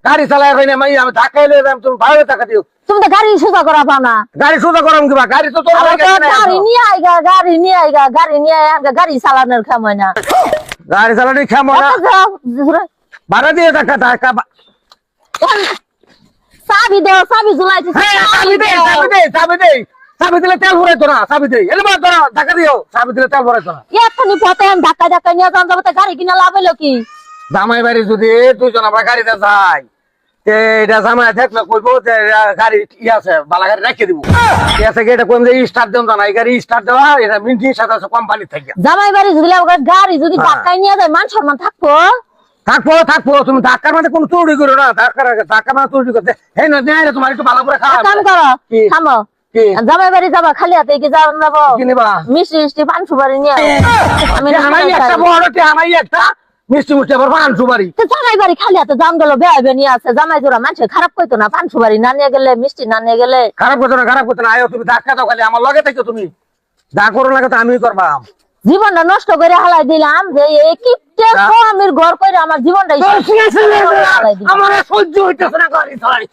গাড়ি চালায় আমি ধাক্কা তুমি ভালো টাকা দিও। তুমি তো গাড়ি সোজা করা পাও না। গাড়ি সোজা করাম কিবা গাড়ি তো গাড়ি নিয়ে আইগা গাড়ি চালানোর খাময় না। গাড়ি চালানি খামো না ভাড়া দিয়ে টাকা টাকা চাবি দেও চাবি ঝুলাইছি। চাবি দিলে তেল ভরাইতো না চাবি দেই টাকা দিও চাবি দিলে তেল ভরাইতো না। এক্ষুনি পথে ধাক্কা ধাক্কা নিয়ে যান যাবো গাড়ি কিনা লাভ হইলো কি? জামাই বাড়ি যদি দুইজন আমরা গাড়িতে যাই এটা জামাই দেখলে কইবো যে গাড়ি ই আছে বালা গাড়ি রেখে দিব এটা কোন স্টার্ট দেন না এই গাড়ি স্টার্ট দেওয়া এটা মিন্টির সাথে আছে কোম্পানি থেকে। জামাই বাড়ি যদি গাড়ি যদি ধাক্কায় নিয়ে যায় মান সম্মান থাকবো থাকবো তুমি ধাক্কার মধ্যে কোনো চুরি করো না ধাক্কার মানে চুরি করতে হ্যাঁ না তোমার একটু ভালো করে খাওয়া কাম করো থামো। জামাই বাড়ি যাবা খালি হাতে কি যাবো মিষ্টি মিষ্টি পান সুপারি নিয়ে আমি একটা বড় আনাই একটা মিষ্টি মিষ্টি আবার পান সুপারি। জামাই বাড়ি খালি হাতে জাম গেল বেয়ে নিয়ে আছে জামাই জোড়া মানুষ খারাপ কইতো না পান সুপারি না নিয়ে গেলে মিষ্টি না নিয়ে গেলে খারাপ করতো না আয়ো তুমি ধাক্কা দাও খালি আমার লগে থেকে তুমি যা করো না তো আমি করবা। জীবনটা নষ্ট করে হালাই দিলাম যে এই কিপটে আমির ঘর করে আমার জীবনটা আমার সহ্য হইতেছে না গাড়ি চালাই